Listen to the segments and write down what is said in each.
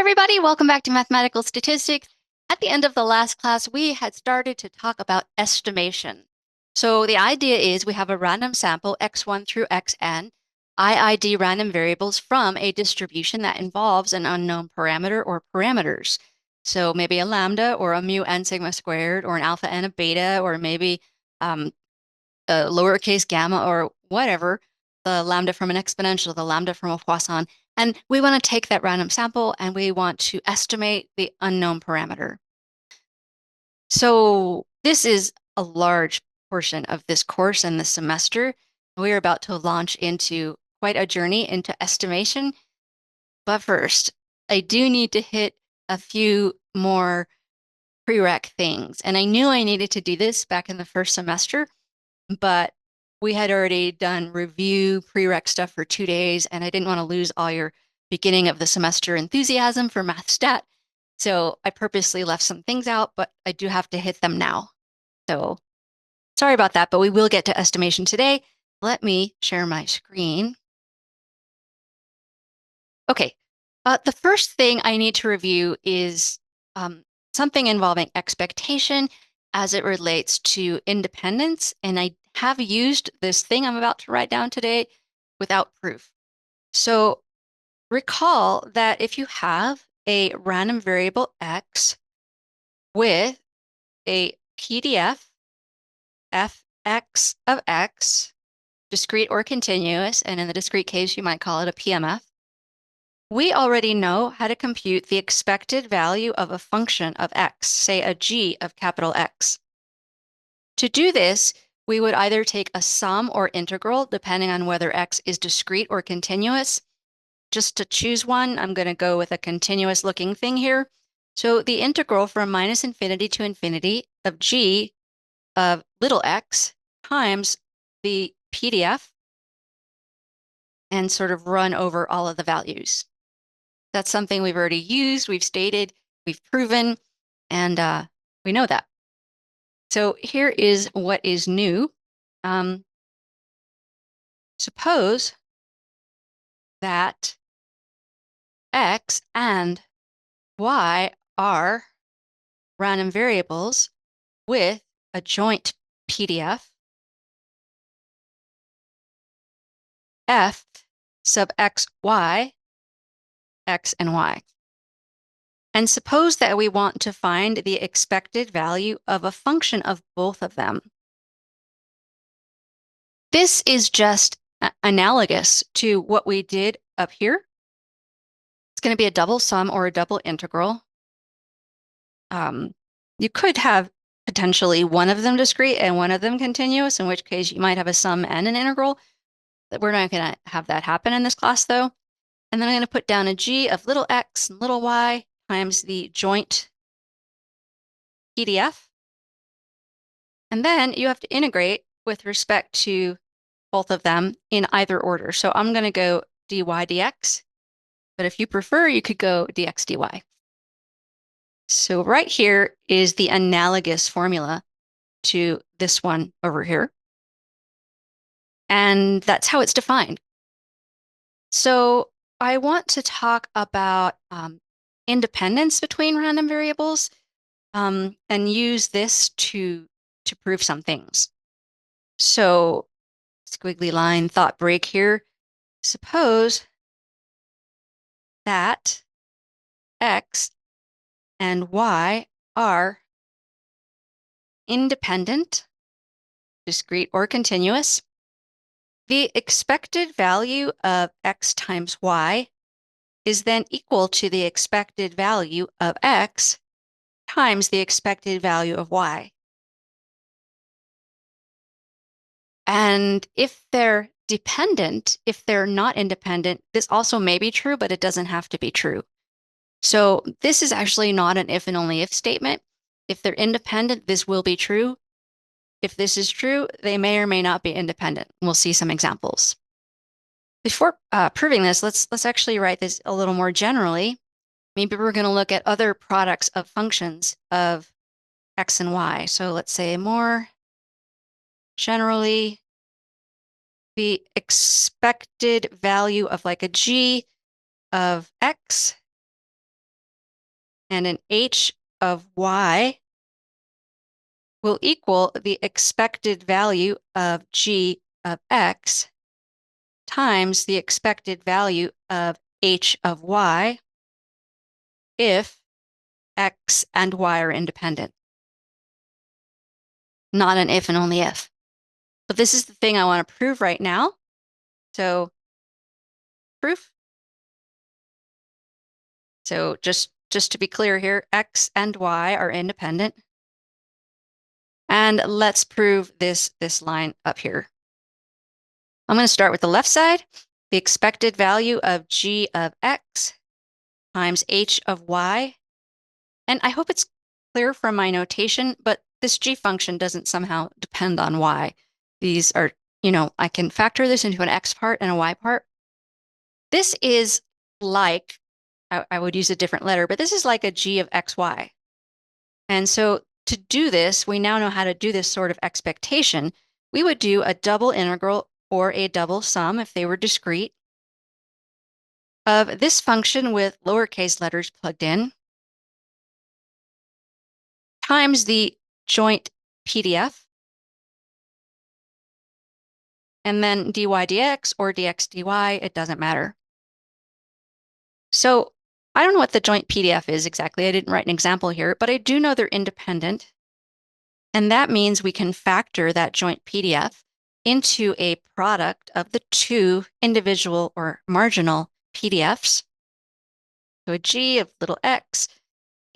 everybody. Welcome back to Mathematical Statistics. At the end of the last class, we had started to talk about estimation. So the idea is we have a random sample, x1 through xn, IID random variables from a distribution that involves an unknown parameter or parameters. So maybe a lambda or a mu n sigma squared or an alpha n, a beta, or maybe a lowercase gamma or whatever, the lambda from an exponential, the lambda from a Poisson. And we want to take that random sample and we want to estimate the unknown parameter. So this is a large portion of this course and this semester. We're about to launch into quite a journey into estimation. But first, I do need to hit a few more prereq things. And I knew I needed to do this back in the first semester, but we had already done review prereq stuff for 2 days, and I didn't want to lose all your beginning of the semester enthusiasm for math stat. So I purposely left some things out, but I do have to hit them now. So sorry about that, but we will get to estimation today. Let me share my screen. Okay, the first thing I need to review is something involving expectation as it relates to independence, and I have used this thing I'm about to write down today without proof. So recall that if you have a random variable x with a PDF fx of x, discrete or continuous, and in the discrete case, you might call it a PMF, we already know how to compute the expected value of a function of x, say a g of capital X. To do this, we would either take a sum or integral, depending on whether x is discrete or continuous. Just to choose one, I'm going to go with a continuous looking thing here. So the integral from minus infinity to infinity of g of little x times the PDF and sort of run over all of the values. That's something we've already used, we've stated, we've proven, and we know that. So here is what is new. Suppose that x and y are random variables with a joint PDF f sub x, y, x and y. And suppose that we want to find the expected value of a function of both of them. This is just analogous to what we did up here. It's going to be a double sum or a double integral. You could have potentially one of them discrete and one of them continuous, in which case you might have a sum and an integral. We're not going to have that happen in this class, though. And then I'm going to put down a g of little x and little y times the joint PDF. And then you have to integrate with respect to both of them in either order. So I'm going to go dy dx, but if you prefer, you could go dx dy. So right here is the analogous formula to this one over here. And that's how it's defined. So I want to talk about independence between random variables and use this to prove some things. So squiggly line thought break here. Suppose that x and y are independent, discrete or continuous. The expected value of x times y is then equal to the expected value of x times the expected value of y. And if they're dependent, if they're not independent, this also may be true, but it doesn't have to be true. So this is actually not an if and only if statement. If they're independent, this will be true. If this is true, they may or may not be independent. We'll see some examples. Before proving this, let's actually write this a little more generally. Maybe we're going to look at other products of functions of x and y. So let's say more generally, the expected value of like a g of x and an h of y will equal the expected value of g of x times the expected value of h of y if x and y are independent. Not an if and only if. But this is the thing I want to prove right now. So proof. So just to be clear here, x and y are independent. And let's prove this line up here. I'm going to start with the left side. The expected value of g of x times h of y. And I hope it's clear from my notation, but this g function doesn't somehow depend on y. These are, I can factor this into an x part and a y part. This is like, I would use a different letter, but this is like a g of xy. And so to do this, we now know how to do this sort of expectation. We would do a double integral or a double sum if they were discrete of this function with lowercase letters plugged in times the joint PDF and then dy dx or dx dy, it doesn't matter. So I don't know what the joint PDF is exactly. I didn't write an example here, but I do know they're independent. And that means we can factor that joint PDF into a product of the two individual or marginal PDFs. So a g of little x,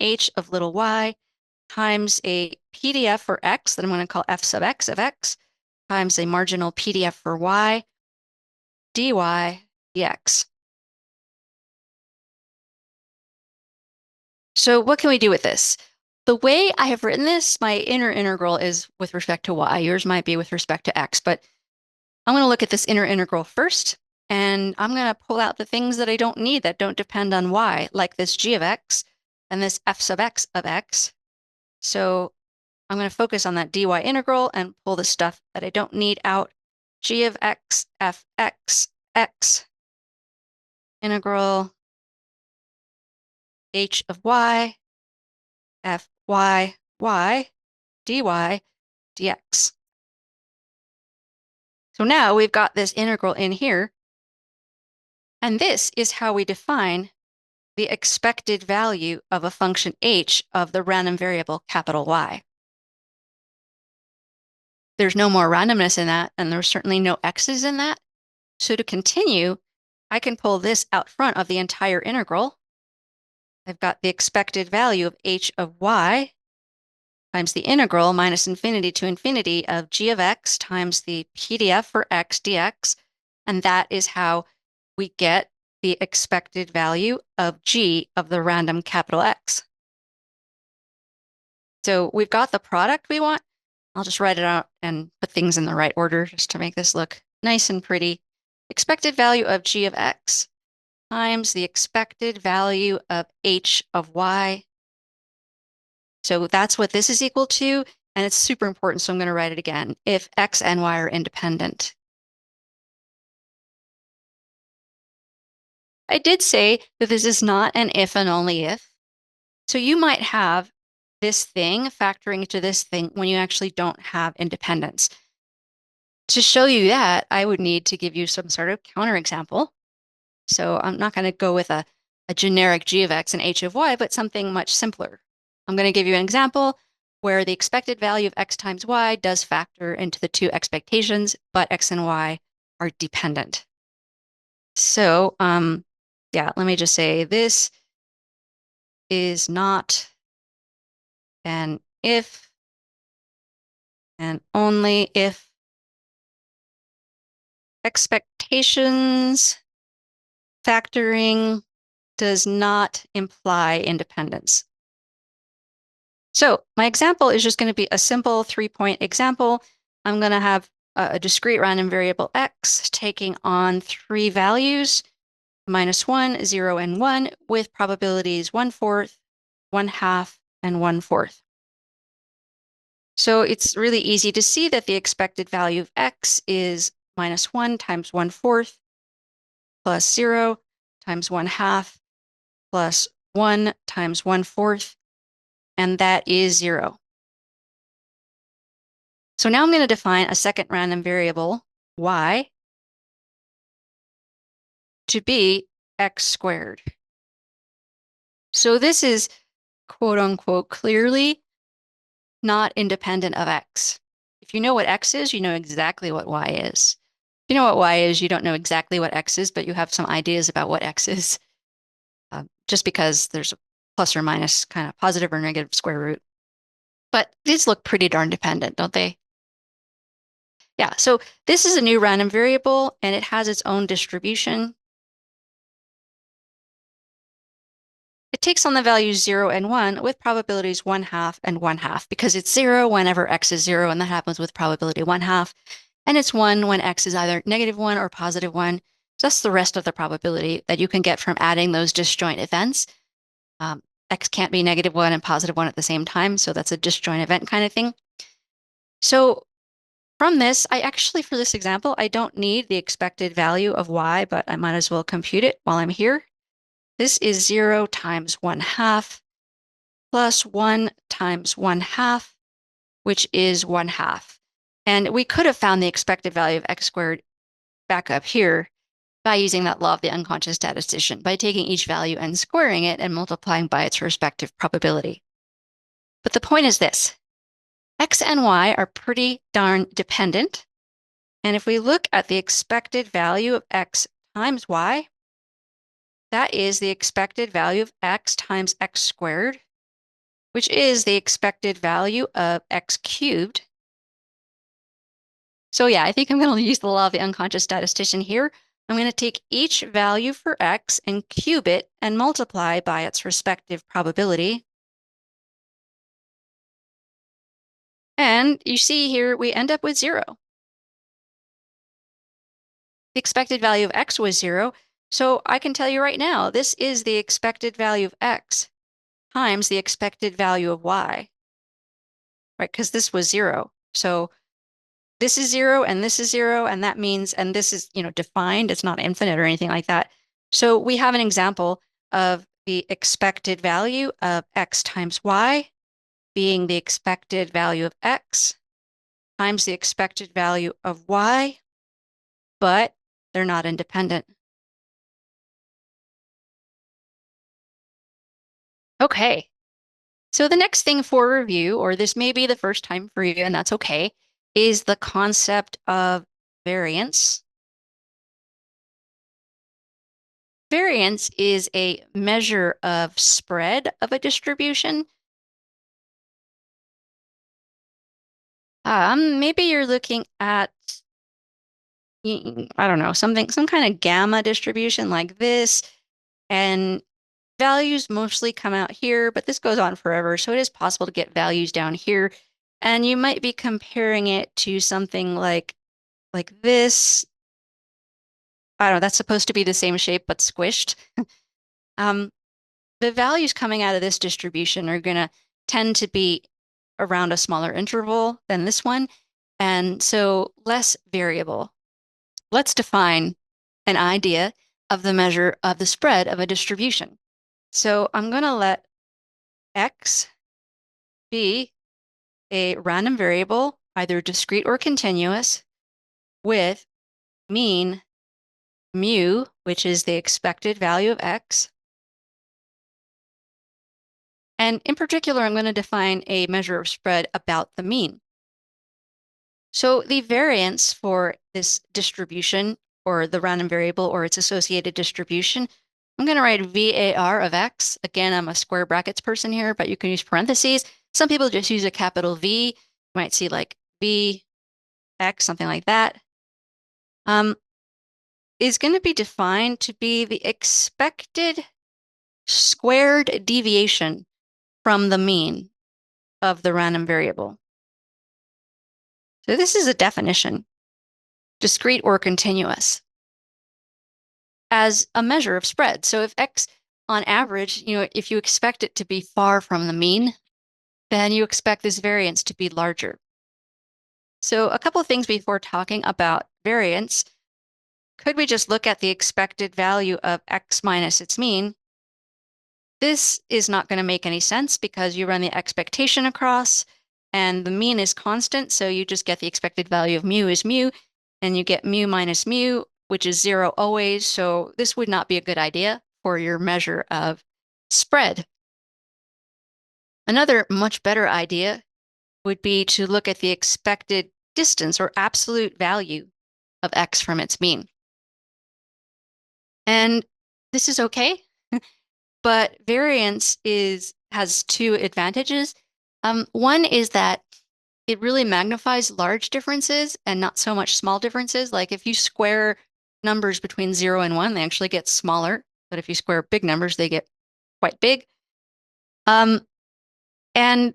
h of little y, times a PDF for x that I'm going to call f sub x of x, times a marginal PDF for y, dy dx. So what can we do with this? The way I have written this, my inner integral is with respect to y. Yours might be with respect to x, but I'm going to look at this inner integral first, and I'm going to pull out the things that I don't need that don't depend on y, like this g of x and this f sub x of x. So I'm going to focus on that dy integral and pull the stuff that I don't need out. G of x, f x, x, integral h of y, f y, y, dy, dx. So now we've got this integral in here, and this is how we define the expected value of a function h of the random variable capital Y. There's no more randomness in that, and there's certainly no x's in that. So to continue, I can pull this out front of the entire integral. I've got the expected value of h of y times the integral minus infinity to infinity of g of x times the PDF for x dx, and that is how we get the expected value of g of the random capital X. So we've got the product we want. I'll just write it out and put things in the right order just to make this look nice and pretty. Expected value of g of x times the expected value of h of y. So that's what this is equal to, and it's super important, so I'm going to write it again. If x and y are independent. I did say that this is not an if and only if. So you might have this thing factoring to this thing when you actually don't have independence. To show you that, I would need to give you some sort of counterexample. So I'm not going to go with a generic g of x and h of y, but something much simpler. I'm going to give you an example where the expected value of x times y does factor into the two expectations, but x and y are dependent. So yeah, let me just say this is not an if and only if expectations factoring does not imply independence. So my example is just going to be a simple 3-point example. I'm going to have a discrete random variable x taking on 3 values, -1, 0, and 1, with probabilities 1/4, 1/2, and 1/4. So it's really easy to see that the expected value of x is -1 times 1/4 plus 0 times 1/2 plus 1 times 1/4, and that is 0. So now I'm going to define a second random variable, y, to be x squared. So this is quote unquote clearly not independent of x. If you know what x is, you know exactly what y is. If you know what y is, you don't know exactly what x is, but you have some ideas about what x is, just because there's a plus or minus kind of positive or negative square root. But these look pretty darn dependent, don't they? Yeah, so this is a new random variable, and it has its own distribution. It takes on the values 0 and 1 with probabilities 1/2 and 1/2 because it's 0 whenever x is 0, and that happens with probability 1/2. And it's 1 when x is either -1 or +1. So that's the rest of the probability that you can get from adding those disjoint events. X can't be -1 and +1 at the same time, so that's a disjoint event kind of thing. So from this, I actually, for this example, I don't need the expected value of y, but I might as well compute it while I'm here. This is 0 times 1/2 plus 1 times 1/2, which is 1/2. And we could have found the expected value of x squared back up here by using that law of the unconscious statistician, by taking each value and squaring it and multiplying by its respective probability. But the point is this: x and y are pretty darn dependent. And if we look at the expected value of x times y, that is the expected value of x times x squared, which is the expected value of x cubed. So yeah, I think I'm going to use the law of the unconscious statistician here. I'm going to take each value for x and cube it and multiply by its respective probability. And you see here, we end up with 0. The expected value of x was 0, so I can tell you right now, this is the expected value of x times the expected value of y, right? Because this was 0. So this is 0 and this is 0, and that means, and this is, defined, it's not infinite or anything like that. So we have an example of the expected value of x times y being the expected value of x times the expected value of y, but they're not independent. Okay, so the next thing for review, or this may be the first time for you, and that's okay, is the concept of variance. Variance is a measure of spread of a distribution. Maybe you're looking at, I don't know, some kind of gamma distribution like this, and values mostly come out here, but this goes on forever, so it is possible to get values down here. And you might be comparing it to something like this. I don't know, that's supposed to be the same shape, but squished. The values coming out of this distribution are going to tend to be around a smaller interval than this one, and so less variable. Let's define an idea of the measure of the spread of a distribution. So I'm going to let x be a random variable, either discrete or continuous, with mean mu, which is the expected value of x. And in particular, I'm going to define a measure of spread about the mean. So the variance for this distribution, or the random variable or its associated distribution, I'm going to write VAR of x. Again, I'm a square brackets person here, but you can use parentheses. Some people just use a capital V. You might see like V, X, something like that. Is going to be defined to be the expected squared deviation from the mean of the random variable. So this is a definition, discrete or continuous, as a measure of spread. So if x on average, if you expect it to be far from the mean, then you expect this variance to be larger. So a couple of things before talking about variance. Could we just look at the expected value of x minus its mean? This is not going to make any sense because you run the expectation across and the mean is constant, so you just get the expected value of mu is mu, and you get mu minus mu, which is 0 always, so this would not be a good idea for your measure of spread. Another much better idea would be to look at the expected distance or absolute value of x from its mean. And this is okay, but variance has two advantages. One is that it really magnifies large differences and not so much small differences. Like if you square numbers between 0 and 1, they actually get smaller. But if you square big numbers, they get quite big. And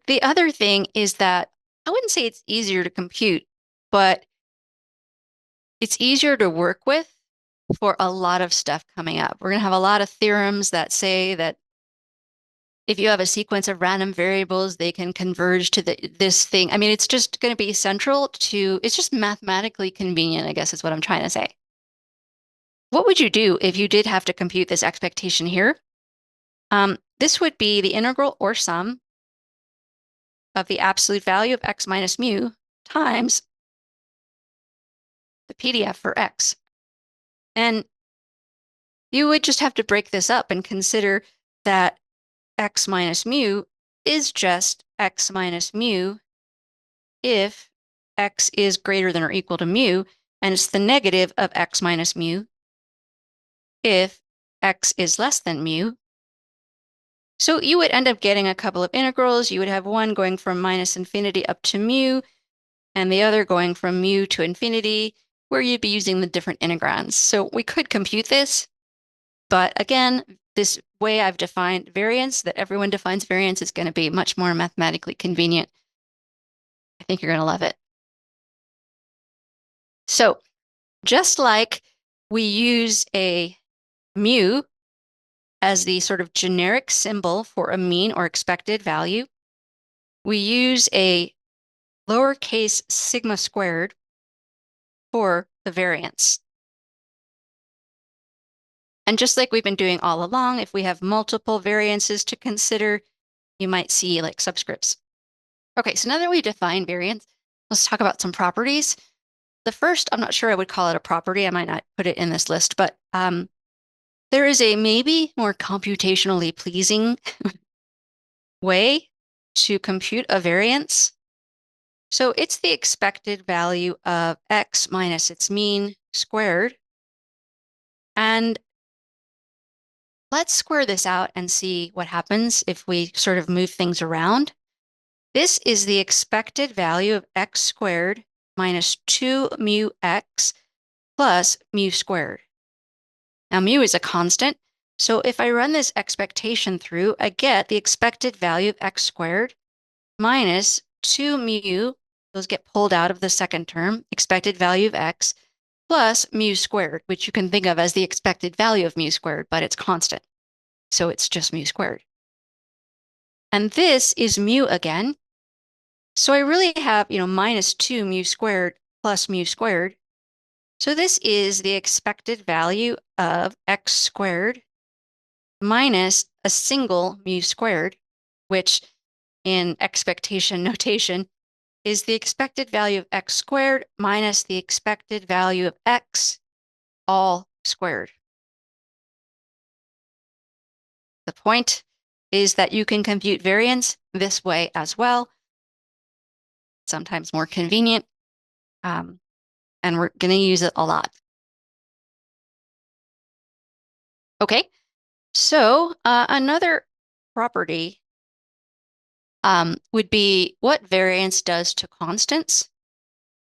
the other thing is that I wouldn't say it's easier to compute, but it's easier to work with for a lot of stuff coming up. We're going to have a lot of theorems that say that if you have a sequence of random variables, they can converge to this thing. I mean, it's just going to be central to, it's just mathematically convenient, I guess is what I'm trying to say. What would you do if you did have to compute this expectation here? This would be the integral or sum of the absolute value of x minus mu times the PDF for x. And you would just have to break this up and consider that x minus mu is just x minus mu if x is greater than or equal to mu, and it's the negative of x minus mu if x is less than mu. So you would end up getting a couple of integrals. You would have one going from minus infinity up to mu, and the other going from mu to infinity, where you'd be using the different integrands. So we could compute this, but again, this way I've defined variance, that everyone defines variance, is going to be much more mathematically convenient. I think you're going to love it. So just like we use a mu as the sort of generic symbol for a mean or expected value, we use a lowercase sigma squared for the variance. And just like we've been doing all along, if we have multiple variances to consider, you might see like subscripts. Okay, so now that we define variance, let's talk about some properties. The first, I'm not sure I would call it a property. I might not put it in this list, but there is a maybe more computationally pleasing way to compute a variance. So it's the expected value of x minus its mean squared. And let's square this out and see what happens if we sort of move things around. This is the expected value of x squared minus 2 mu x plus mu squared. Now, mu is a constant, so if I run this expectation through, I get the expected value of x squared minus 2 mu, those get pulled out of the second term, expected value of x, plus mu squared, which you can think of as the expected value of mu squared, but it's constant. So it's just mu squared. And this is mu again. So I really have, minus 2 mu squared plus mu squared. So this is the expected value of x squared minus a single mu squared, which in expectation notation is the expected value of x squared minus the expected value of x all squared. The point is that you can compute variance this way as well, sometimes more convenient, and we're going to use it a lot. Okay, so another property would be what variance does to constants.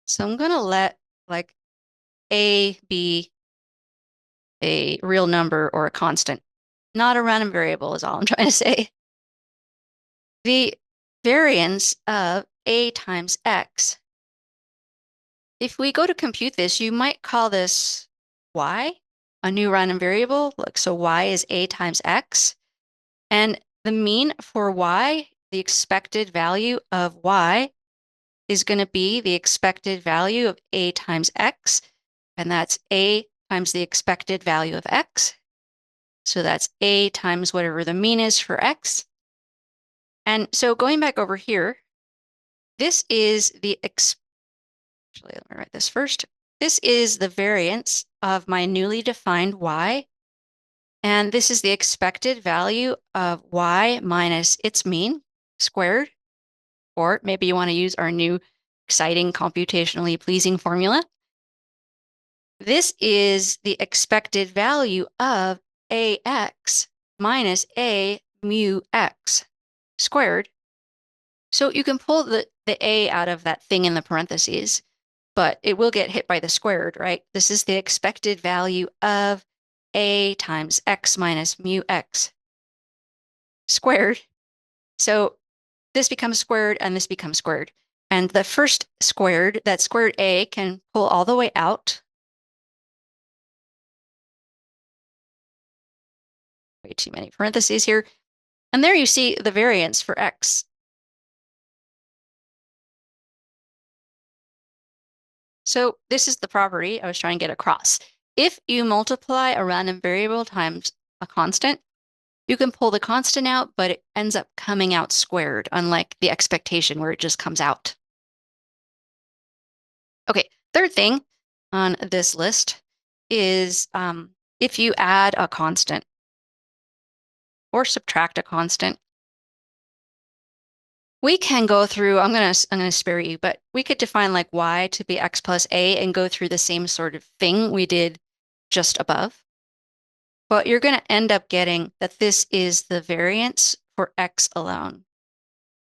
So I'm going to let like a be a real number or a constant, not a random variable is all I'm trying to say. The variance of a times x. If we go to compute this, you might call this y, a new random variable. Look, so y is a times x. And the mean for y, the expected value of y, is going to be the expected value of a times x. And that's a times the expected value of x. So that's A times whatever the mean is for X. And so going back over here, this is actually, let me write this first. This is the variance of my newly defined Y. And this is the expected value of Y minus its mean squared. Or maybe you want to use our new exciting computationally pleasing formula. This is the expected value of AX minus A mu X squared. So you can pull the A out of that thing in the parentheses, but it will get hit by the squared, right? This is the expected value of A times X minus mu X squared. So this becomes squared and this becomes squared. And the first squared, that squared A, can pull all the way out. Way too many parentheses here. And there you see the variance for X. So this is the property I was trying to get across. If you multiply a random variable times a constant, you can pull the constant out, but it ends up coming out squared, unlike the expectation where it just comes out. Okay, third thing on this list is if you add a constant or subtract a constant, we can go through, I'm gonna spare you, but we could define like y to be x plus a and go through the same sort of thing we did just above. But you're gonna end up getting that this is the variance for x alone.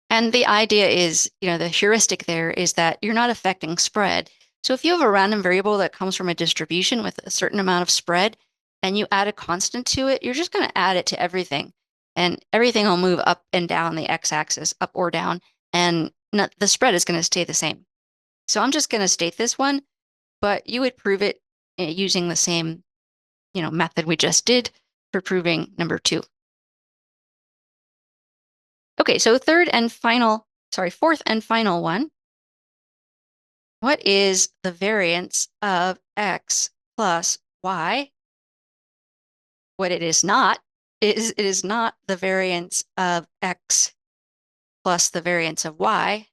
And the idea is, the heuristic there is that you're not affecting spread. So if you have a random variable that comes from a distribution with a certain amount of spread and you add a constant to it, you're just going to add it to everything. And everything will move up and down the x-axis, up or down, and the spread is going to stay the same. So I'm just going to state this one, but you would prove it using the same, method we just did for proving number 2. Okay, so fourth and final one. What is the variance of x plus y? What it is not is it is not the variance of x plus the variance of y.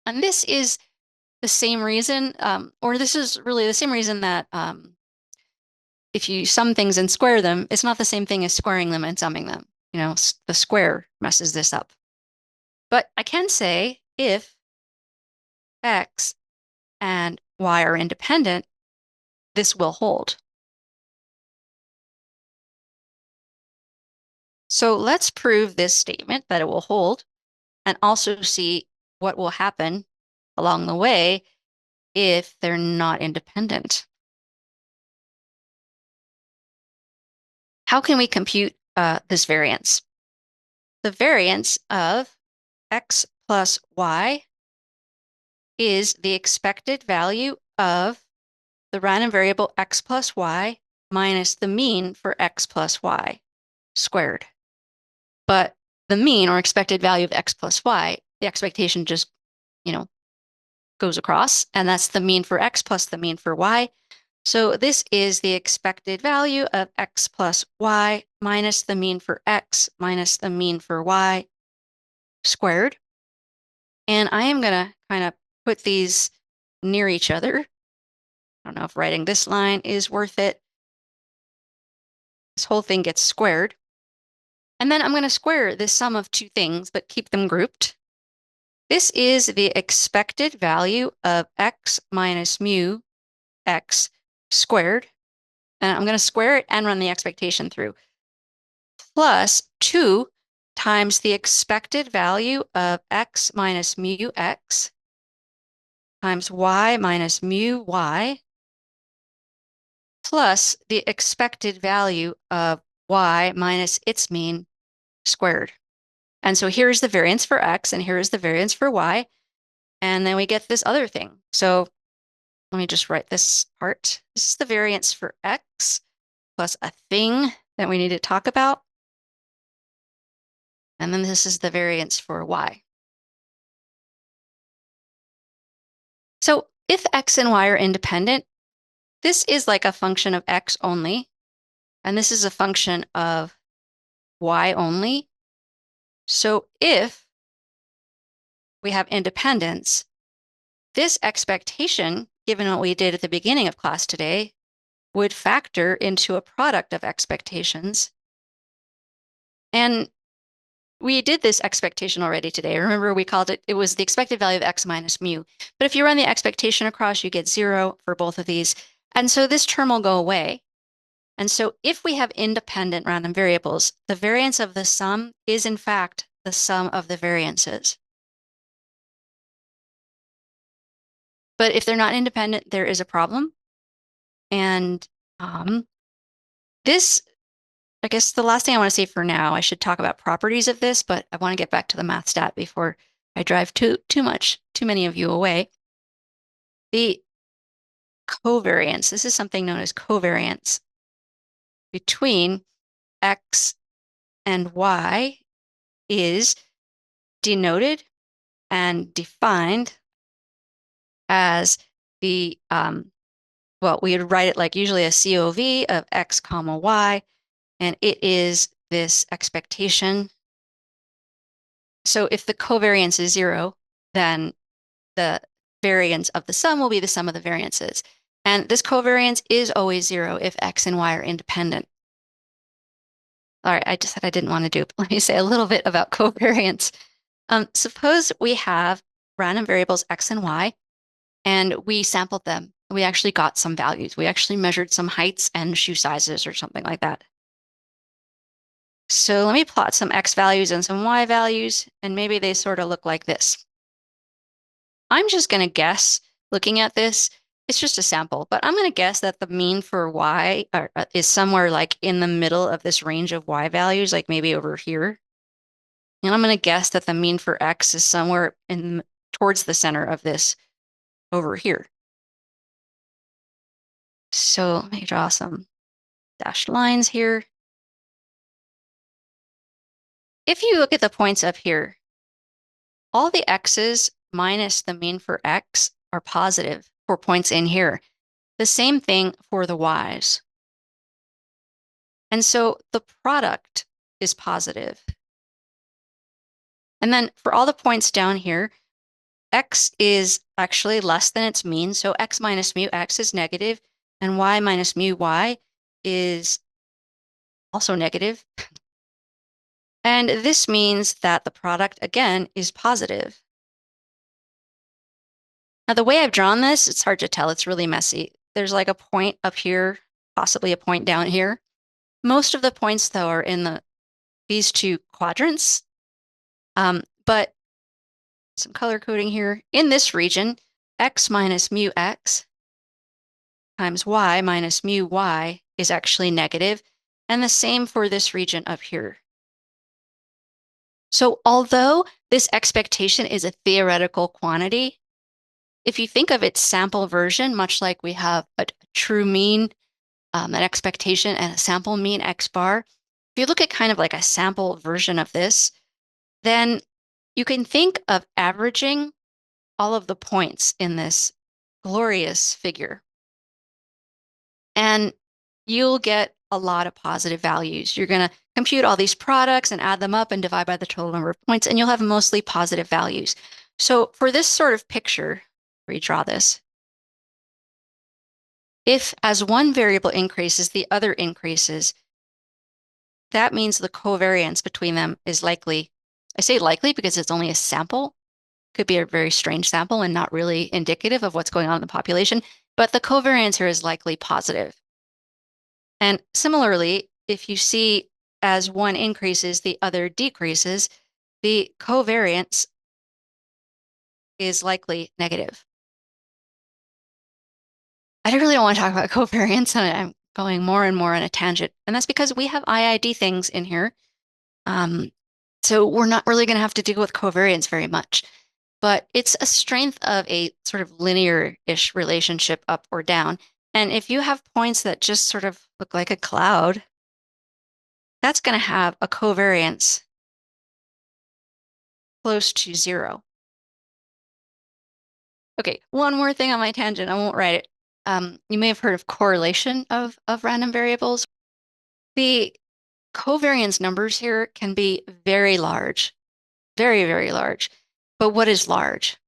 And this is the same reason, or this is really the same reason that if you sum things and square them, it's not the same thing as squaring them and summing them. The square messes this up. But I can say if x and y are independent, this will hold. So let's prove this statement that it will hold and also see what will happen along the way if they're not independent. How can we compute this variance? The variance of x plus y is the expected value of the random variable x plus y minus the mean for x plus y squared. But the mean or expected value of x plus y, the expectation just, goes across, and that's the mean for x plus the mean for y. So this is the expected value of x plus y minus the mean for x minus the mean for y squared. And I am going to kind of put these near each other. I don't know if writing this line is worth it. This whole thing gets squared. And then I'm going to square this sum of two things, but keep them grouped. This is the expected value of x minus mu x squared. And I'm going to square it and run the expectation through. Plus 2 times the expected value of x minus mu x times y minus mu y plus the expected value of y minus its mean squared. And so here's the variance for x, and here is the variance for y. And then we get this other thing. So let me just write this part. This is the variance for x plus a thing that we need to talk about. And then this is the variance for y. So if x and y are independent, this is like a function of x only. and this is a function of y only. So if we have independence, this expectation, given what we did at the beginning of class today, would factor into a product of expectations. And we did this expectation already today. Remember, we called it was the expected value of x minus mu. But if you run the expectation across, you get 0 for both of these. And so this term will go away. And so if we have independent random variables, the variance of the sum is in fact the sum of the variances. But if they're not independent, there is a problem. And this, I guess the last thing I want to say for now, I should talk about properties of this, but I want to get back to the math stat before I drive too many of you away. The covariance, this is something known as covariance between x and y is denoted and defined as the, well, we would write it like usually a COV of x comma y, and it is this expectation. So if the covariance is 0, then the variance of the sum will be the sum of the variances. And this covariance is always 0 if x and y are independent. All right, I just said I didn't want to do it, but let me say a little bit about covariance. Suppose we have random variables x and y, and we sampled them. We actually got some values. We actually measured some heights and shoe sizes or something like that. So let me plot some x values and some y values, and maybe they sort of look like this. I'm just going to guess, looking at this, it's just a sample, but I'm going to guess that the mean for y is somewhere like in the middle of this range of y values, like maybe over here. And I'm going to guess that the mean for x is somewhere towards the center of this over here. So let me draw some dashed lines here. If you look at the points up here, all the x's minus the mean for x are positive for points in here. The same thing for the y's. And so the product is positive. And then for all the points down here, x is actually less than its mean. So x minus mu x is negative, and y minus mu y is also negative. And this means that the product, again, is positive. Now, the way I've drawn this, it's hard to tell. It's really messy. There's like a point up here, possibly a point down here. Most of the points, though, are in these two quadrants. But some color coding here. In this region, x minus mu x times y minus mu y is actually negative, and the same for this region up here. So although this expectation is a theoretical quantity, if you think of its sample version, much like we have a true mean, an expectation, and a sample mean Xbar, if you look at kind of like a sample version of this, then you can think of averaging all of the points in this glorious figure. And you'll get a lot of positive values. You're going to compute all these products and add them up and divide by the total number of points, and you'll have mostly positive values. So for this sort of picture, redraw this. If as one variable increases, the other increases, that means the covariance between them is likely. I say likely because it's only a sample. Could be a very strange sample and not really indicative of what's going on in the population, but the covariance here is likely positive. And similarly, if you see as one increases, the other decreases, the covariance is likely negative. I really don't want to talk about covariance, and I'm going more and more on a tangent. And that's because we have IID things in here. So we're not really going to have to deal with covariance very much. But it's a strength of a sort of linear-ish relationship up or down. And if you have points that just sort of look like a cloud, that's going to have a covariance close to 0. Okay, one more thing on my tangent. I won't write it. You may have heard of correlation of random variables. The covariance numbers here can be very large, very, very large. But what is large?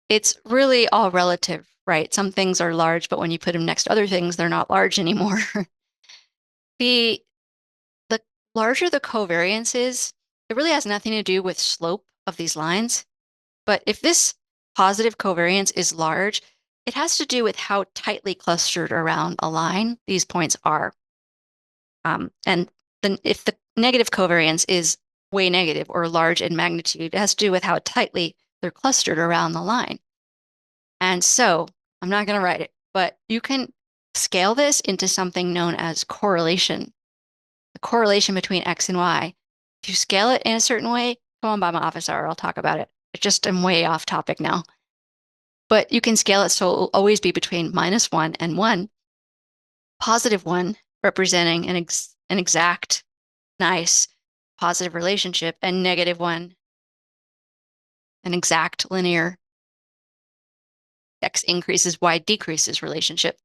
It's really all relative, right? Some things are large, but when you put them next to other things, they're not large anymore. The the larger the covariance is, it really has nothing to do with slope of these lines. But if this positive covariance is large, it has to do with how tightly clustered around a line these points are. And then if the negative covariance is way negative or large in magnitude, it has to do with how tightly they're clustered around the line. And so I'm not going to write it, but you can scale this into something known as correlation, the correlation between X and Y. If you scale it in a certain way, go on by my office hour, I'll talk about it. It's just I'm way off topic now. But you can scale it so it will always be between -1 and 1, +1 representing an exact, nice, positive relationship, and -1, an exact linear X increases, Y decreases relationship.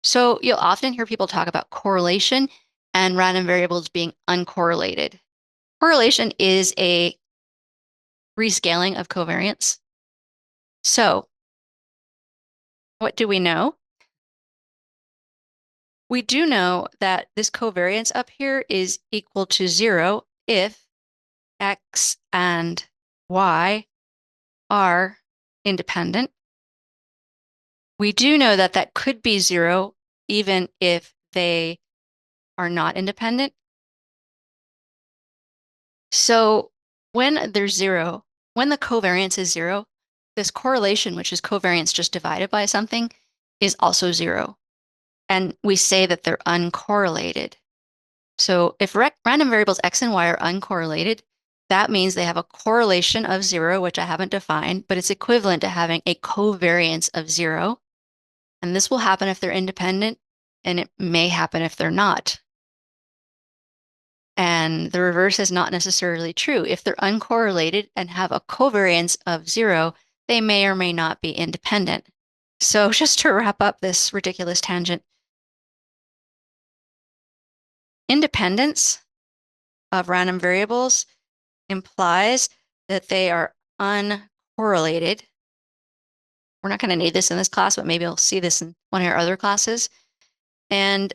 So you'll often hear people talk about correlation and random variables being uncorrelated. Correlation is a rescaling of covariance. So what do we know? We do know that this covariance up here is equal to 0 if X and Y are independent. We do know that that could be 0 even if they are not independent. So when there's 0, when the covariance is 0, this correlation, which is covariance just divided by something, is also 0. And we say that they're uncorrelated. So if random variables X and Y are uncorrelated, that means they have a correlation of 0, which I haven't defined, but it's equivalent to having a covariance of 0. And this will happen if they're independent, and it may happen if they're not. And the reverse is not necessarily true. If they're uncorrelated and have a covariance of 0, they may or may not be independent. So just to wrap up this ridiculous tangent, independence of random variables implies that they are uncorrelated. We're not going to need this in this class, but maybe I'll see this in one of your other classes. And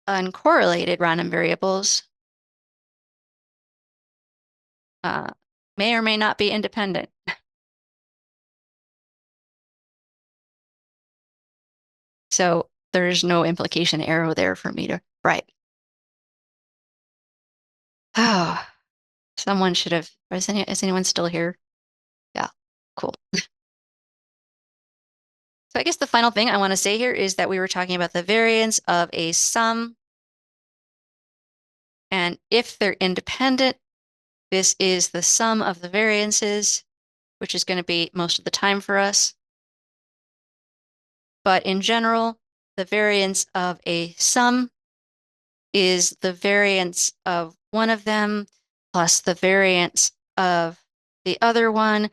uncorrelated random variables may or may not be independent. So there's no implication arrow there for me to write. Oh, someone should have. Is anyone still here? Yeah, cool. So I guess the final thing I want to say here is that we were talking about the variance of a sum. And if they're independent, this is the sum of the variances, which is going to be most of the time for us. But in general, the variance of a sum is the variance of one of them plus the variance of the other one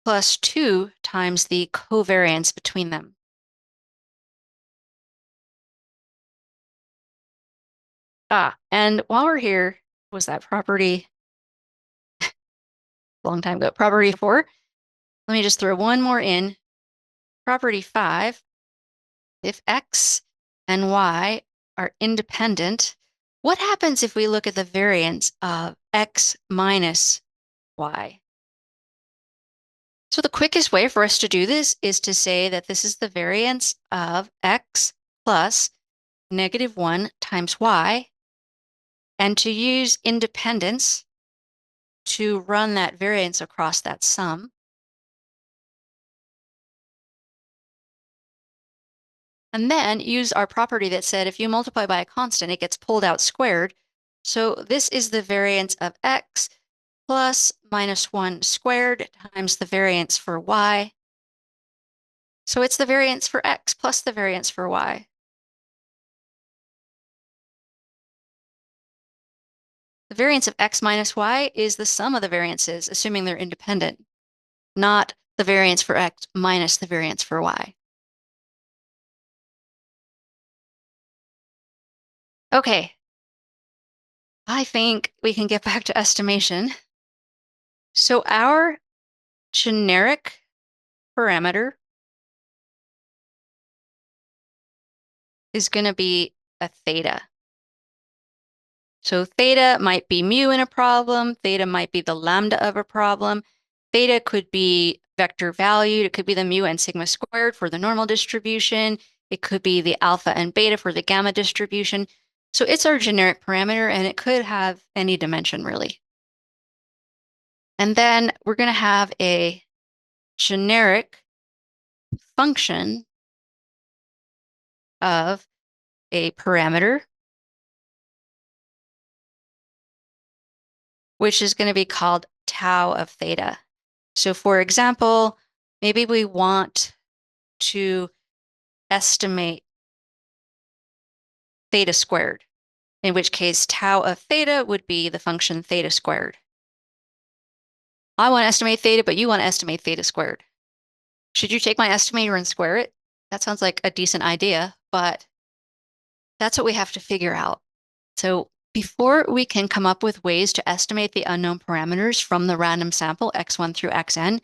plus 2 times the covariance between them. And while we're here, was that property a long time ago? Property 4. Let me just throw one more in. Property 5, if X and Y are independent, what happens if we look at the variance of X minus Y? So the quickest way for us to do this is to say that this is the variance of X plus -1 times Y, and to use independence to run that variance across that sum. And then use our property that said if you multiply by a constant, it gets pulled out squared. So this is the variance of X plus -1 squared times the variance for Y. So it's the variance for X plus the variance for Y. The variance of X minus Y is the sum of the variances, assuming they're independent, not the variance for X minus the variance for Y. Okay, I think we can get back to estimation. So our generic parameter is going to be a theta. So theta might be mu in a problem. Theta might be the lambda of a problem. Theta could be vector valued. It could be the mu and sigma squared for the normal distribution. It could be the alpha and beta for the gamma distribution. So it's our generic parameter, and it could have any dimension, really. And then we're going to have a generic function of a parameter, which is going to be called tau of theta. So for example, maybe we want to estimate theta squared, in which case tau of theta would be the function theta squared. I want to estimate theta, but you want to estimate theta squared. Should you take my estimator and square it? That sounds like a decent idea, but that's what we have to figure out. So before we can come up with ways to estimate the unknown parameters from the random sample x1 through xn,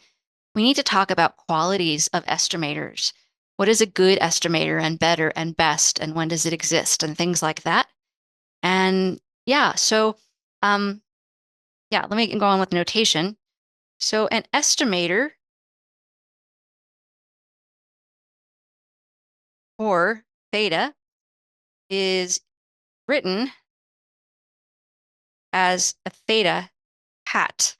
we need to talk about qualities of estimators. What is a good estimator and better and best, and when does it exist, and things like that. And yeah, so let me go on with notation. So an estimator for theta is written as a theta hat.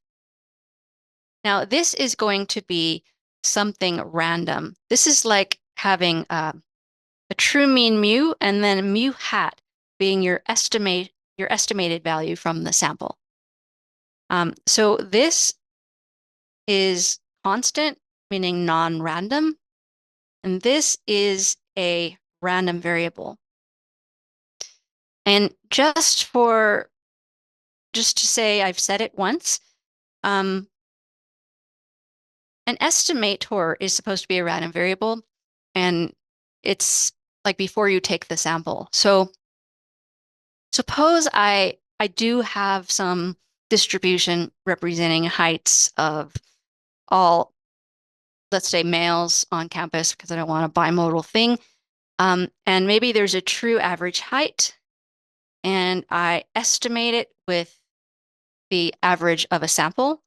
Now, this is going to be something random. This is like having a true mean mu and then mu hat being your estimated value from the sample. So this is constant, meaning non-random, and this is a random variable. And just to say I've said it once, an estimator is supposed to be a random variable, and it's like before you take the sample. So suppose I do have some distribution representing heights of all, let's say, males on campus, because I don't want a bimodal thing. And maybe there's a true average height, and I estimate it with the average of a sample.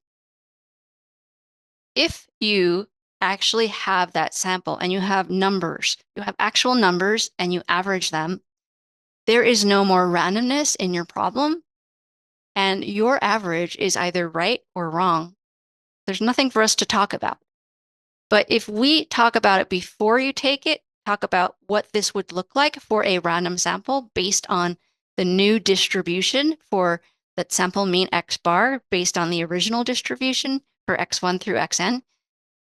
If you actually have that sample and you have numbers, you have actual numbers and you average them, there is no more randomness in your problem, and your average is either right or wrong. There's nothing for us to talk about. But if we talk about it before you take it, talk about what this would look like for a random sample based on the new distribution for that sample mean Xbar based on the original distribution for x1 through xn.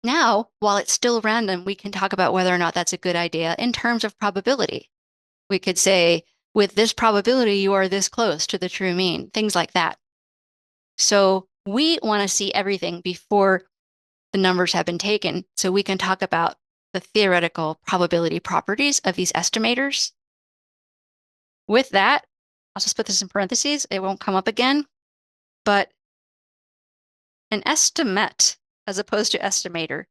Now, while it's still random, we can talk about whether or not that's a good idea in terms of probability. We could say, with this probability, you are this close to the true mean, things like that. So we want to see everything before the numbers have been taken, so we can talk about the theoretical probability properties of these estimators. With that, I'll just put this in parentheses. It won't come up again, but an estimate, as opposed to estimator,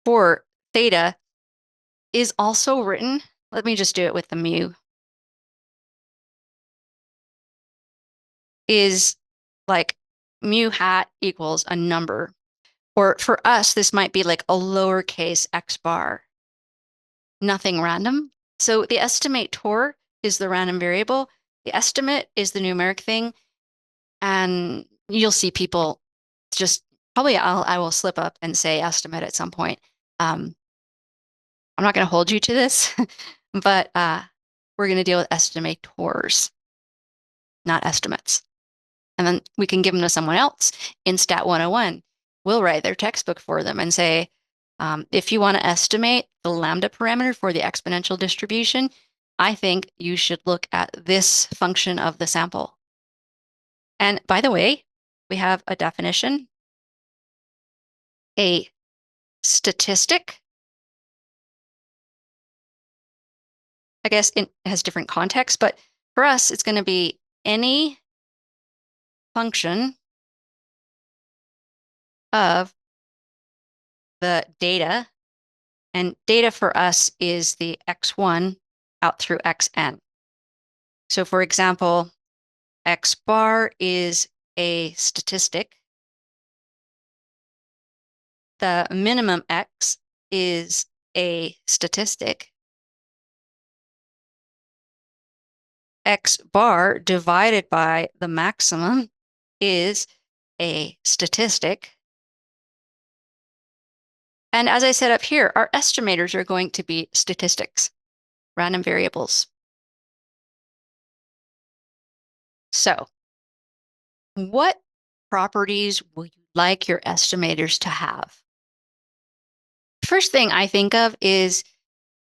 for theta is also written, let me just do it with the mu, is like mu hat equals a number. Or for us, this might be like a lowercase x bar, nothing random. So the estimator is the random variable. The estimate is the numeric thing. And you'll see people just probably I will slip up and say estimate at some point. I'm not going to hold you to this, but we're going to deal with estimators, not estimates. And then we can give them to someone else in Stat 101. We'll write their textbook for them and say, if you want to estimate the lambda parameter for the exponential distribution, I think you should look at this function of the sample. And by the way, we have a definition. A statistic, I guess it has different contexts, but For us, it's going to be any function of the data, and data for us is the x1 out through xn. So for example, X bar is a statistic. The minimum X is a statistic. X bar divided by the maximum is a statistic. And as I said up here, our estimators are going to be statistics, random variables. So, what properties would you like your estimators to have? First thing I think of is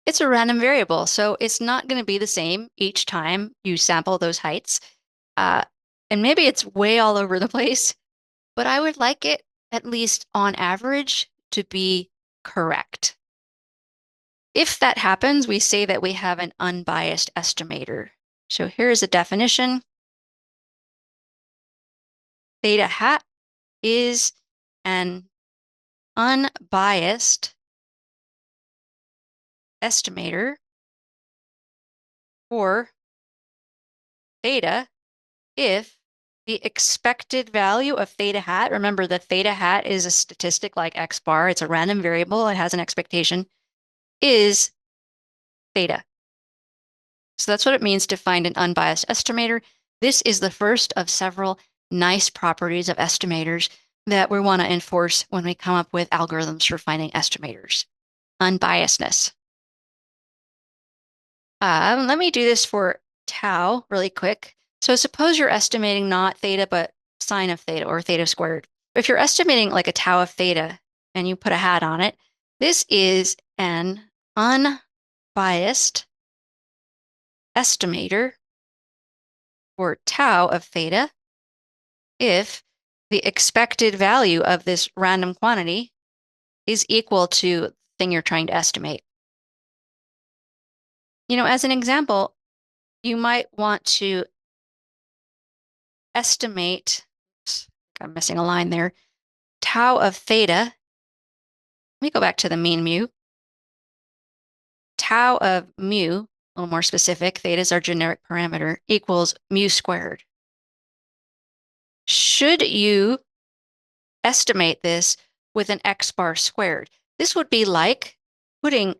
it's a random variable, so it's not going to be the same each time you sample those heights. Uh, and maybe it's way all over the place, but I would like it, at least on average, to be correct. If that happens, we say that we have an unbiased estimator. So here's a definition. Theta hat is an unbiased estimator for theta if the expected value of theta hat, remember the theta hat is a statistic like X bar, it's a random variable, it has an expectation, is theta. So that's what it means to find an unbiased estimator. This is the first of several nice properties of estimators that we want to enforce when we come up with algorithms for finding estimators. Unbiasedness. Let me do this for tau really quick. So suppose you're estimating not theta, but sine of theta or theta squared. If you're estimating like a tau of theta and you put a hat on it, this is an unbiased estimator for tau of theta if the expected value of this random quantity is equal to the thing you're trying to estimate. As an example, you might want to estimate, I'm missing a line there, tau of theta. Let me go back to the mean mu. Tau of mu, a little more specific, theta is our generic parameter, equals mu squared. Should you estimate this with an X bar squared? This would be like putting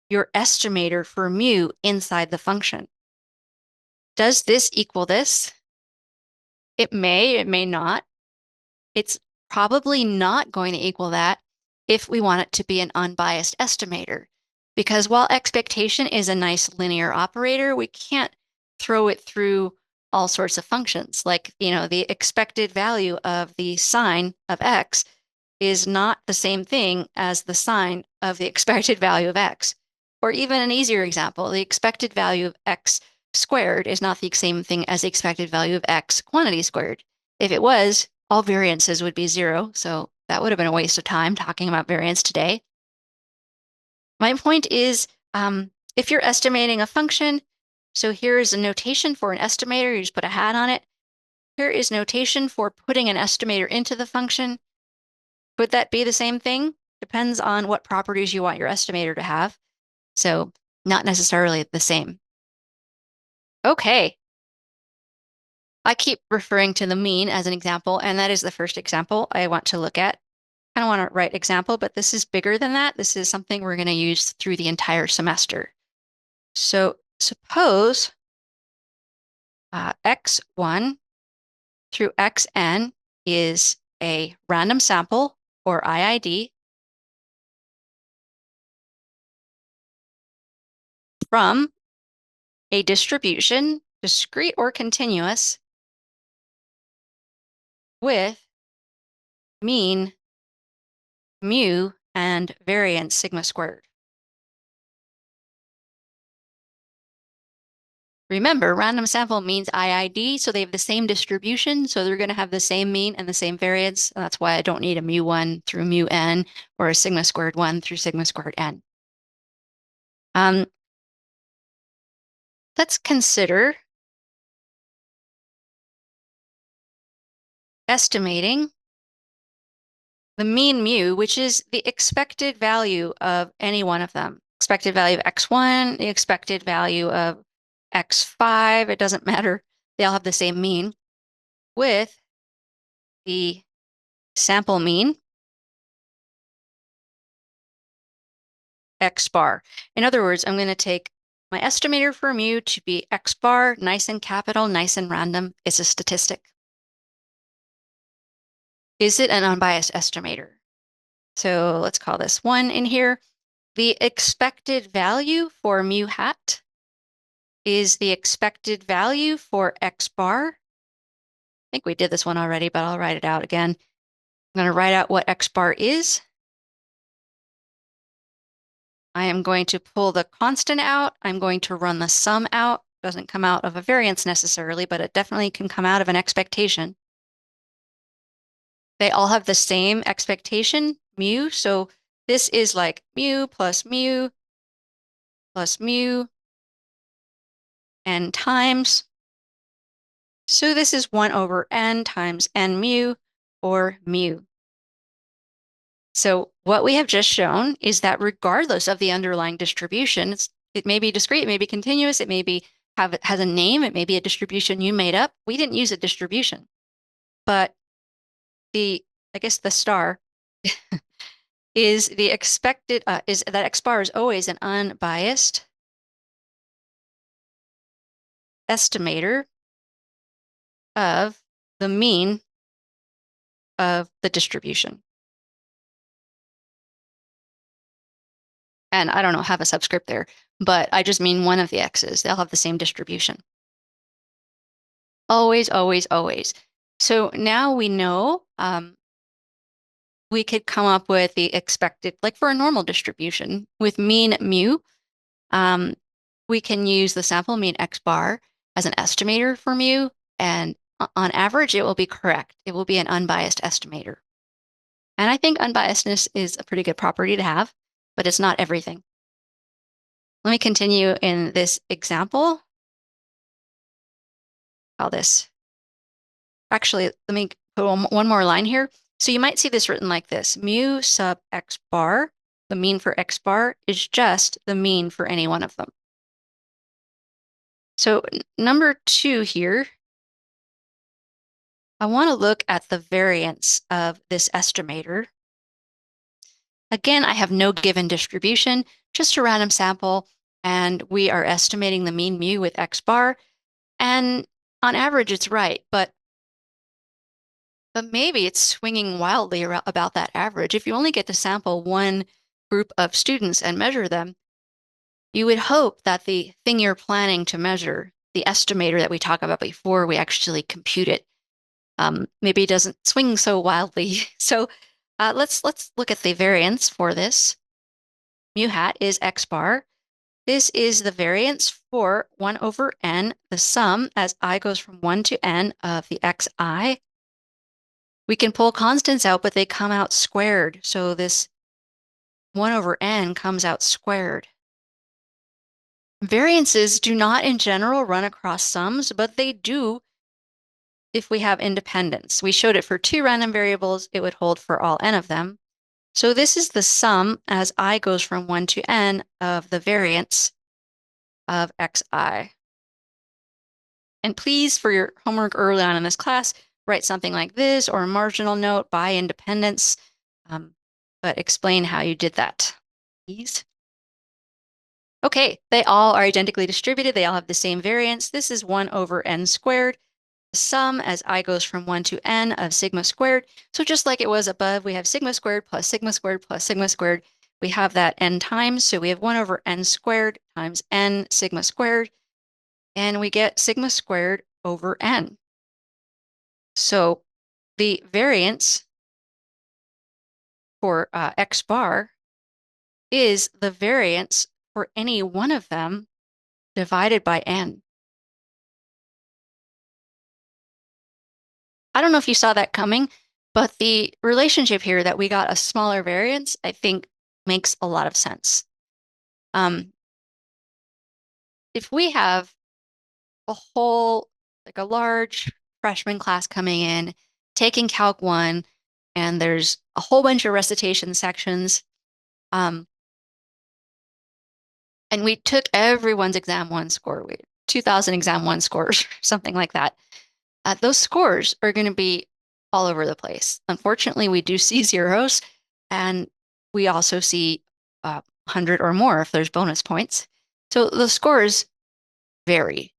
your estimator for mu inside the function. Does this equal this? It may not. It's probably not going to equal that if we want it to be an unbiased estimator. Because while expectation is a nice linear operator, we can't throw it through all sorts of functions. Like, the expected value of the sine of x is not the same thing as the sine of the expected value of x. Or even an easier example, the expected value of x squared is not the same thing as the expected value of x quantity squared. If it was, all variances would be 0, so that would have been a waste of time talking about variance today. My point is, if you're estimating a function, so here is a notation for an estimator, you just put a hat on it. Here is notation for putting an estimator into the function. Could that be the same thing? Depends on what properties you want your estimator to have. So not necessarily the same. Okay. I keep referring to the mean as an example, and that is the first example I want to look at. I don't want to write example, but this is bigger than that. This is something we're going to use through the entire semester. So suppose x1 through xn is a random sample, or IID, from a distribution, discrete or continuous, with mean mu and variance sigma squared. Remember, random sample means IID, so they have the same distribution, so they're going to have the same mean and the same variance. That's why I don't need a mu1 through mu n or a sigma squared 1 through sigma squared n. Let's consider estimating the mean mu, which is the expected value of any one of them. Expected value of x1, the expected value of x5, it doesn't matter. They all have the same mean, with the sample mean, X bar. In other words, I'm going to take my estimator for mu to be X bar, nice and capital, nice and random. It's a statistic. Is it an unbiased estimator? So let's call this 1 in here. The expected value for mu hat is the expected value for X bar. I think we did this one already, but I'll write it out again. I'm going to write out what X bar is. I am going to pull the constant out. I'm going to run the sum out. Doesn't come out of a variance necessarily, but it definitely can come out of an expectation. They all have the same expectation, mu. So this is like mu plus mu plus mu n times. So this is 1 over n times n mu, or mu. So what we have just shown is that regardless of the underlying distribution, it may be discrete, it may be continuous, it may be has a name, it may be a distribution you made up. We didn't use a distribution, but I guess the star is the expected, is that X bar is always an unbiased estimator of the mean of the distribution. And I don't know, have a subscript there, but I just mean one of the X's. They'll have the same distribution. Always, always, always. So now we know we could come up with the expected, like for a normal distribution with mean mu, we can use the sample mean X bar as an estimator for mu, and on average, it will be correct. It will be an unbiased estimator. And I think unbiasedness is a pretty good property to have, but it's not everything. Let me continue in this example. Call this. Actually, let me put one more line here. So you might see this written like this. Mu sub X bar, the mean for X bar, is just the mean for any one of them. So number 2 here, I want to look at the variance of this estimator. Again, I have no given distribution, just a random sample, and we are estimating the mean mu with X bar. And on average, it's right, but maybe it's swinging wildly about that average. If you only get to sample one group of students and measure them, you would hope that the thing you're planning to measure, the estimator that we talked about before we actually compute it, maybe it doesn't swing so wildly. So let's look at the variance for this. Mu hat is X bar. This is the variance for 1 over n, the sum as I goes from 1 to n of the xi. We can pull constants out, but they come out squared. So this 1 over n comes out squared. Variances do not in general run across sums, but they do if we have independence. We showed it for 2 random variables, it would hold for all n of them. So this is the sum as I goes from 1 to n of the variance of xi. And please, for your homework early on in this class, write something like this or a marginal note by independence, but explain how you did that, please. Okay, they all are identically distributed. They all have the same variance. This is 1 over n squared. The sum as I goes from 1 to n of sigma squared. So just like it was above, we have sigma squared plus sigma squared plus sigma squared. We have that n times, so we have 1 over n squared times n sigma squared, and we get sigma squared over n. So the variance for X bar is the variance for any one of them divided by n. I don't know if you saw that coming, but the relationship here that we got a smaller variance, I think makes a lot of sense. If we have a whole, like a large freshman class coming in, taking Calc 1, and there's a whole bunch of recitation sections. And we took everyone's exam 1 score, 2,000 exam 1 scores, something like that. Those scores are going to be all over the place. Unfortunately, we do see zeros, and we also see 100 or more if there's bonus points. So the scores vary.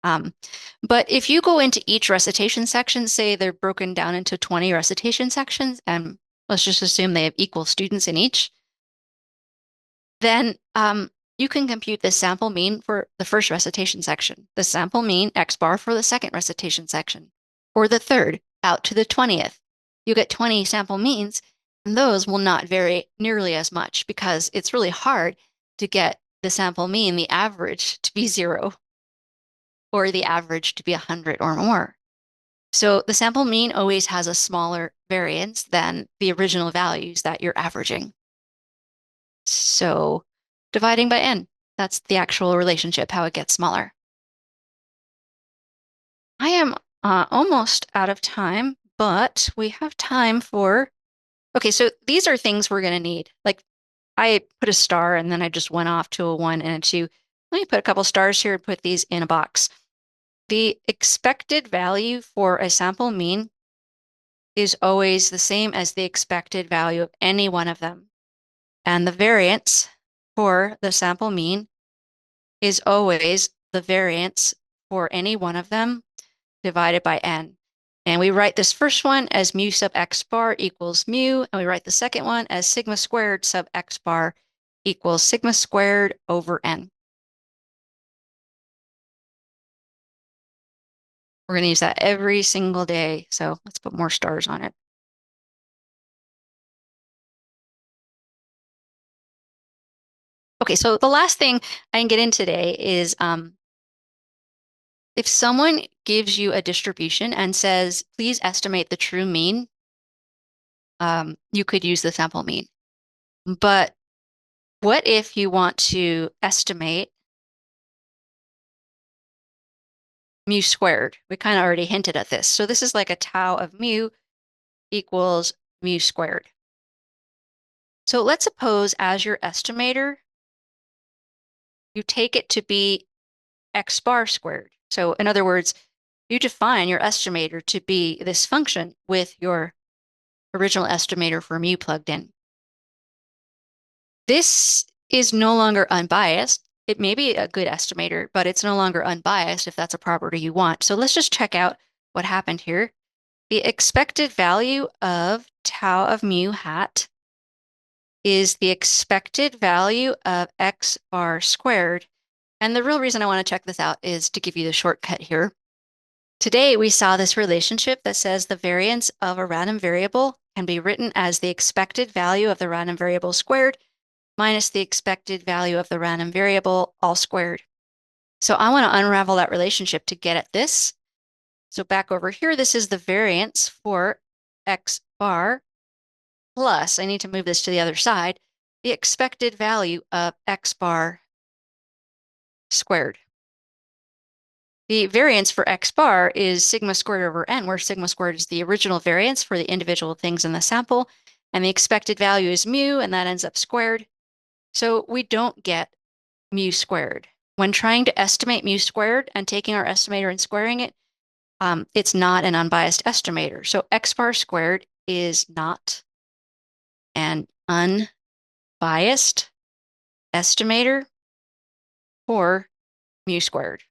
But if you go into each recitation section, say they're broken down into 20 recitation sections, and let's just assume they have equal students in each, then you can compute the sample mean for the first recitation section, the sample mean Xbar for the second recitation section, or the third out to the 20th. You get 20 sample means, and those will not vary nearly as much because it's really hard to get the sample mean, the average, to be 0 or the average to be 100 or more. So the sample mean always has a smaller variance than the original values that you're averaging. So dividing by n, that's the actual relationship, how it gets smaller. I am almost out of time, but we have time for, okay, so these are things we're going to need. Like I put a star and then I just went off to a 1 and a 2. Let me put a couple stars here and put these in a box. The expected value for a sample mean is always the same as the expected value of any one of them. And the variance for the sample mean is always the variance for any one of them divided by n. And we write this first one as mu sub x bar equals mu, and we write the second one as sigma squared sub x bar equals sigma squared over n. We're going to use that every single day, so let's put more stars on it. Okay, so the last thing I can get in today is if someone gives you a distribution and says, please estimate the true mean, you could use the sample mean. But what if you want to estimate mu squared? We kind of already hinted at this. So this is like a tau of mu equals mu squared. So let's suppose as your estimator, you take it to be x bar squared. So in other words, you define your estimator to be this function with your original estimator for mu plugged in. This is no longer unbiased. It may be a good estimator, but it's no longer unbiased if that's a property you want. So let's just check out what happened here. The expected value of tau of mu hat is the expected value of x bar squared. And the real reason I want to check this out is to give you the shortcut here. Today, we saw this relationship that says the variance of a random variable can be written as the expected value of the random variable squared minus the expected value of the random variable all squared. So I want to unravel that relationship to get at this. So back over here, this is the variance for x bar plus, I need to move this to the other side, the expected value of x bar squared. The variance for x bar is sigma squared over n, where sigma squared is the original variance for the individual things in the sample, and the expected value is mu, and that ends up squared. So we don't get mu squared. When trying to estimate mu squared and taking our estimator and squaring it, it's not an unbiased estimator. So x bar squared is not an unbiased estimator for mu squared.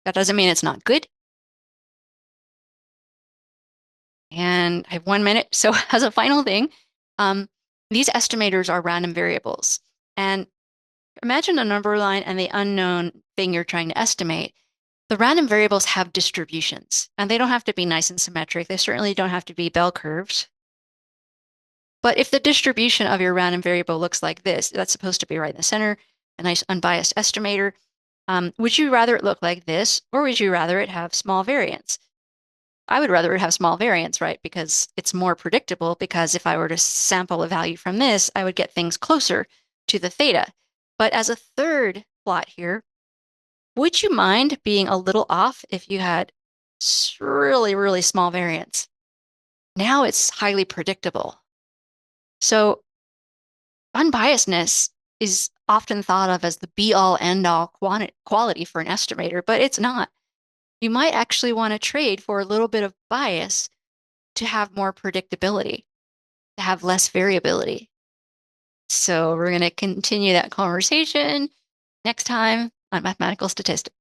That doesn't mean it's not good. And I have 1 minute. So as a final thing, these estimators are random variables. And imagine a number line and the unknown thing you're trying to estimate. The random variables have distributions, and they don't have to be nice and symmetric. They certainly don't have to be bell curves. But if the distribution of your random variable looks like this, that's supposed to be right in the center, a nice unbiased estimator. Would you rather it look like this, or would you rather it have small variance? I would rather it have small variance, right? Because it's more predictable, because if I were to sample a value from this, I would get things closer to the theta. But as a third plot here, would you mind being a little off if you had really, really small variance? Now it's highly predictable. So unbiasedness is often thought of as the be-all, end-all quality for an estimator, but it's not. You might actually want to trade for a little bit of bias to have more predictability, to have less variability. So we're going to continue that conversation next time on mathematical statistics.